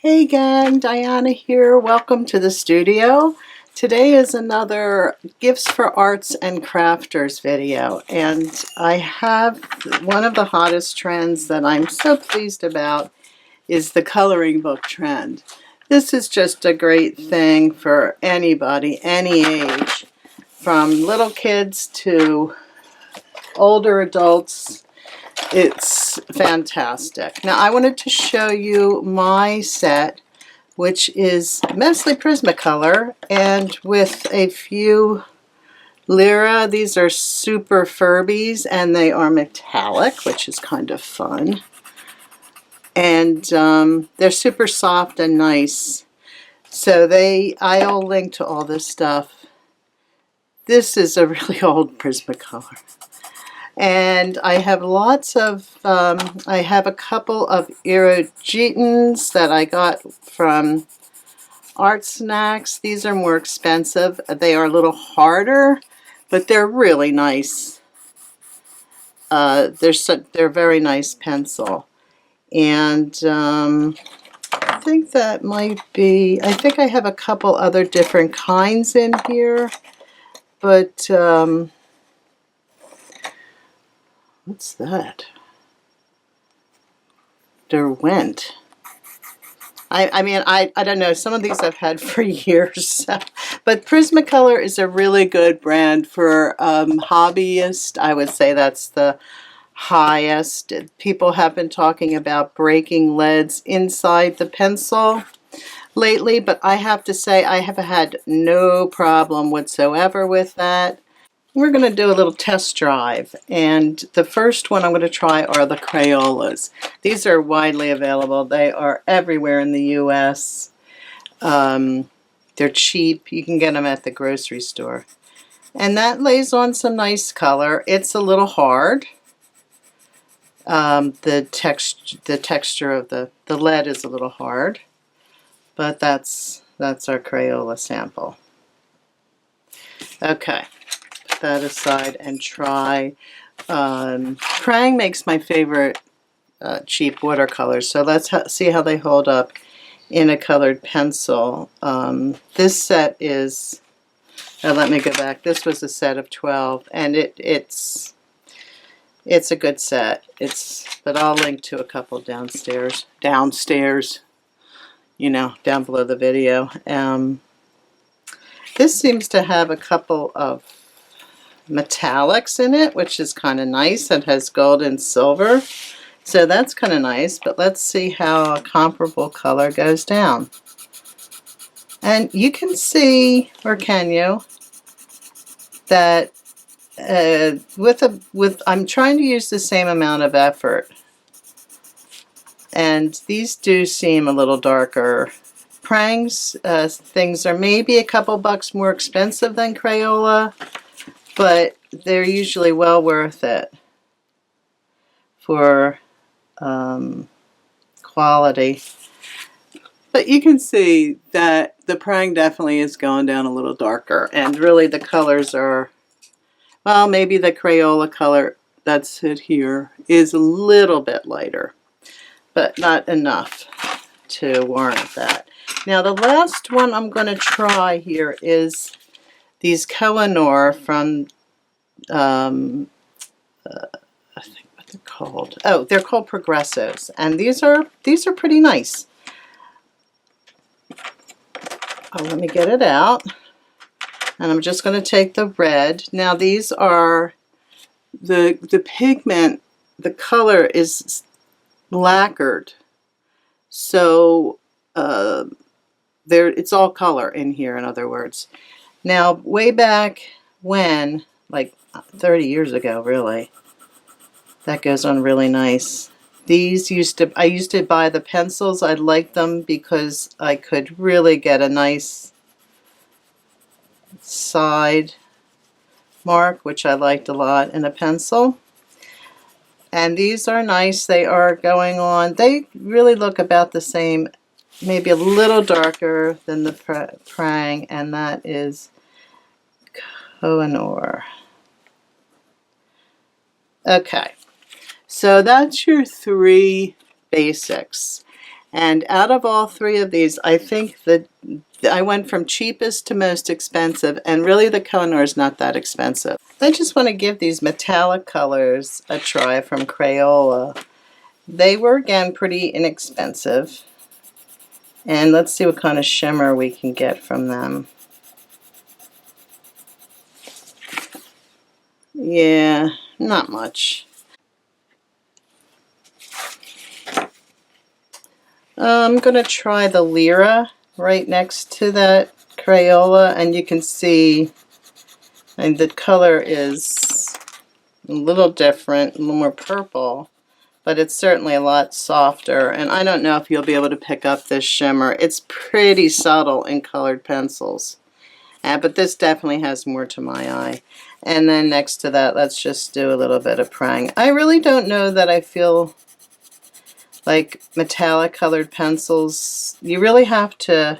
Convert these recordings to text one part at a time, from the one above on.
Hey gang, Diana here. Welcome to the studio. Today is another Gifts for Arts and Crafters video, and I have one of the hottest trends that I'm so pleased about is the coloring book trend. This is just a great thing for anybody, any age, from little kids to older adults. It's fantastic. Now I wanted to show you my set, which is mostly Prismacolor and with a few Lyra. These are super Furbies and they are metallic, which is kind of fun. And they're super soft and nice. So I'll link to all this stuff. This is a really old Prismacolor. And I have lots of, I have a couple of Irogitans that I got from Art Snacks. These are more expensive. They are a little harder, but they're really nice. They're very nice pencil. And I think that might be, I think I have a couple other different kinds in here, but what's that? Derwent. I don't know. Some of these I've had for years. But Prismacolor is a really good brand for hobbyists. I would say that's the highest. People have been talking about breaking leads inside the pencil lately, but I have to say I have had no problem whatsoever with that. We're going to do a little test drive, and the first one I'm going to try are the Crayolas. These are widely available. They are everywhere in the U.S. They're cheap. You can get them at the grocery store. And that lays on some nice color. It's a little hard. The texture of the lead is a little hard, but that's our Crayola sample. Okay. That aside and try. Prang makes my favorite cheap watercolors, so let's see how they hold up in a colored pencil. This set is, let me go back, this was a set of 12, and it's a good set. But I'll link to a couple downstairs, you know, down below the video. This seems to have a couple of metallics in it, which is kind of nice. It has gold and silver, so that's kind of nice. But let's see how a comparable color goes down. And you can see, or can you, that I'm trying to use the same amount of effort, and these do seem a little darker. Prang's things are maybe a couple bucks more expensive than Crayola, but they're usually well worth it for quality. But you can see that the Prang definitely is going down a little darker, and really the colors are, well, maybe the Crayola color that's it here is a little bit lighter, but not enough to warrant that. Now the last one I'm going to try here is these Kohinoor from, I think what they're called. Oh, they're called Progressos, and these are pretty nice. Oh, let me get it out, and I'm just going to take the red. Now these are the pigment. The color is lacquered, so it's all color in here. In other words. Now, way back when, like 30 years ago, really, that goes on really nice. These I used to buy the pencils. I liked them because I could really get a nice side mark, which I liked a lot in a pencil. And these are nice. They are going on. They really look about the same, maybe a little darker than the Prang, and that is Kohinoor. Okay, so that's your three basics. And out of all three of these, I think that I went from cheapest to most expensive, and really the Koh-i-Noor is not that expensive. I just want to give these metallic colors a try from Crayola. They were, again, pretty inexpensive. And let's see what kind of shimmer we can get from them. Yeah, not much. I'm going to try the Lyra right next to that Crayola, and you can see and the color is a little different, a little more purple, but it's certainly a lot softer, and I don't know if you'll be able to pick up this shimmer. It's pretty subtle in colored pencils, but this definitely has more to my eye. And then next to that, let's just do a little bit of Prang. I really don't know that I feel like metallic colored pencils, you really have to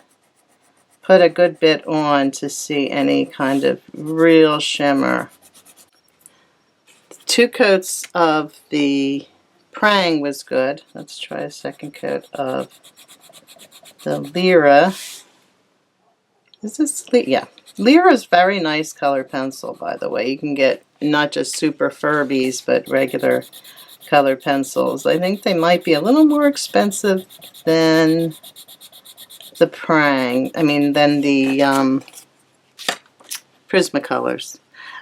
put a good bit on to see any kind of real shimmer. 2 coats of the Prang was good. Let's try a second coat of the Lyra. Is this, yeah. Lyra is very nice color pencil, by the way. You can get not just super Furbies, but regular color pencils. I think they might be a little more expensive than the Prang. I mean, than the Prismacolors.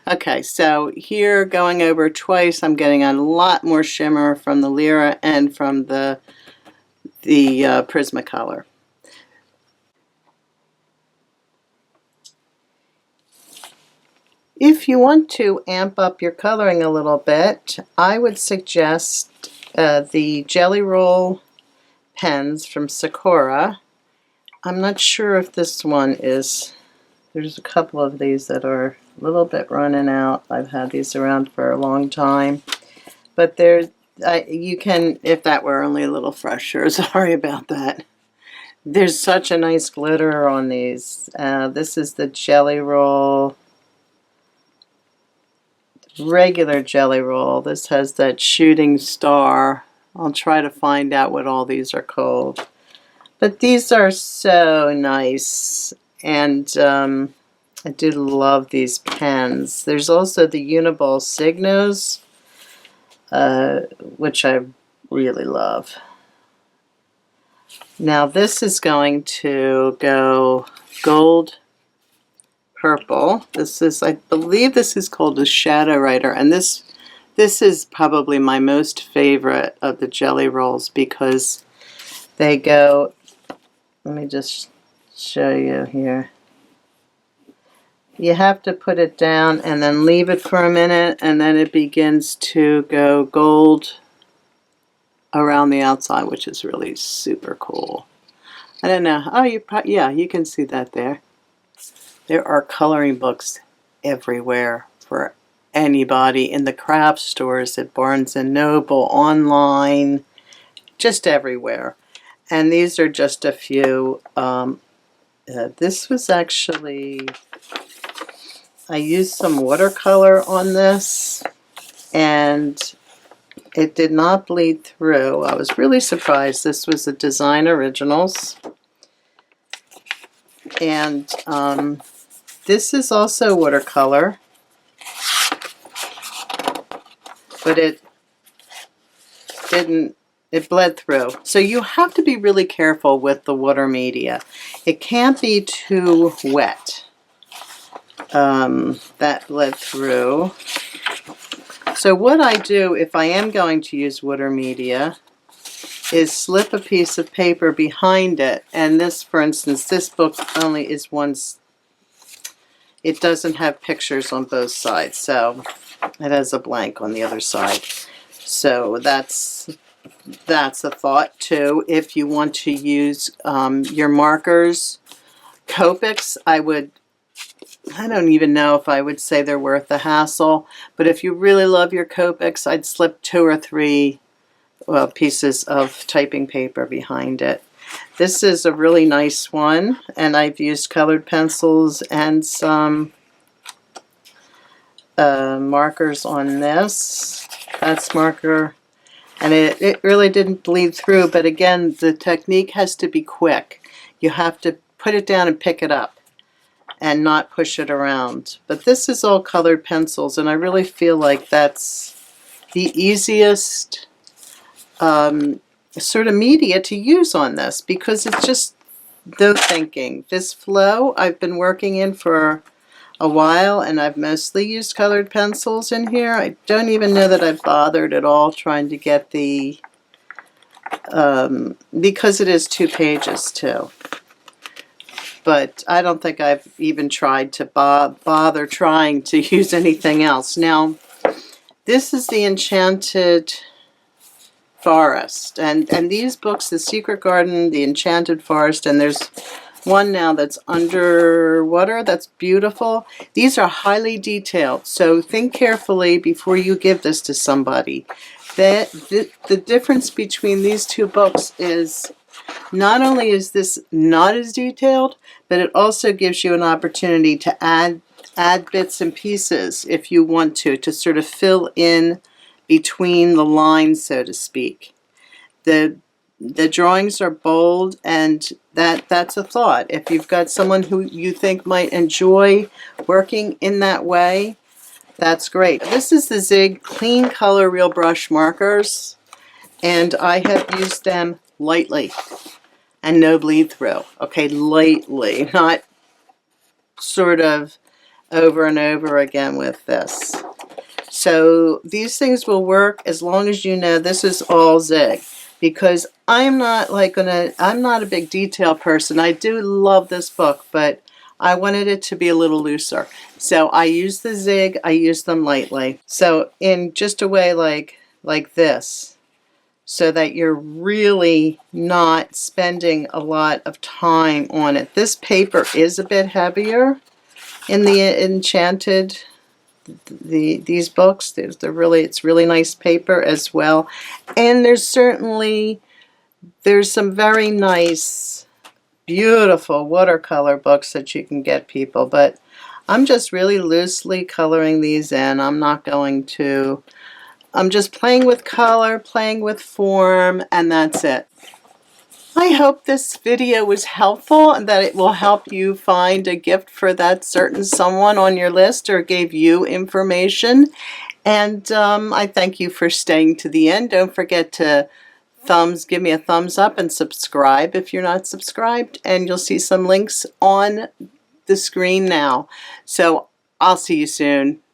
Okay, so here going over twice, I'm getting a lot more shimmer from the Lyra and from the Prismacolor. If you want to amp up your coloring a little bit, I would suggest the Jelly Roll pens from Sakura. I'm not sure if this one is, there's a couple of these that are a little bit running out. I've had these around for a long time. But there's, you can, if that were only a little fresher, sorry about that. There's such a nice glitter on these. This is the Jelly Roll, regular Jelly Roll. This has that shooting star. I'll try to find out what all these are called. But these are so nice, and I do love these pens. There's also the Uniball Signos, which I really love. Now this is going to go gold purple. This is, I believe this is called a Shadow Writer, and this is probably my most favorite of the Jelly Rolls because they go, let me just show you here. You have to put it down and then leave it for a minute, and then it begins to go gold around the outside, which is really super cool. I don't know. Oh, yeah, you can see that there. There are coloring books everywhere for anybody, in the craft stores, at Barnes & Noble, online, just everywhere. And these are just a few. This was actually, I used some watercolor on this, and it did not bleed through. I was really surprised. This was a Design Originals. And this is also watercolor, but it didn't, it bled through. So you have to be really careful with the water media. It can't be too wet. That bled through. So what I do if I am going to use water media is slip a piece of paper behind it. And this, for instance, this book only is one, it doesn't have pictures on both sides, so it has a blank on the other side. So that's a thought too. If you want to use your markers, Copics, I don't even know if I would say they're worth the hassle, but if you really love your Copics, I'd slip 2 or 3 pieces of typing paper behind it. This is a really nice one, and I've used colored pencils and some markers on this. That's marker. And it really didn't bleed through, but again, the technique has to be quick. You have to put it down and pick it up and not push it around. But this is all colored pencils, and I really feel like that's the easiest sort of media to use on this, because it's just no thinking. This flow I've been working in for a while, and I've mostly used colored pencils in here. I don't even know that I've bothered at all trying to get the, because it is 2 pages too. But I don't think I've even tried to bother trying to use anything else. Now, this is the Enchanted Forest, and these books, The Secret Garden, The Enchanted Forest, and there's one now that's underwater, that's beautiful. These are highly detailed, so think carefully before you give this to somebody. The difference between these 2 books is not only is this not as detailed, but it also gives you an opportunity to add bits and pieces if you want to sort of fill in between the lines, so to speak. The drawings are bold, and that's a thought. If you've got someone who you think might enjoy working in that way, that's great. This is the Zig Clean Color Real Brush Markers, and I have used them lightly and no bleed through. Okay, lightly, not sort of over and over again with this. So these things will work as long as you know this is all Zig, because I'm not a big detail person. I do love this book, but I wanted it to be a little looser. So I use the Zig, I use them lightly. So in just a way like this, so that you're really not spending a lot of time on it. This paper is a bit heavier in the Enchanted, these books. It's really nice paper as well. And there's some very nice, beautiful watercolor books that you can get people, but I'm just really loosely coloring these in. I'm just playing with color, playing with form, and that's it. I hope this video was helpful and that it will help you find a gift for that certain someone on your list or gave you information. And I thank you for staying to the end. Don't forget to give me a thumbs up and subscribe if you're not subscribed. And you'll see some links on the screen now. So I'll see you soon.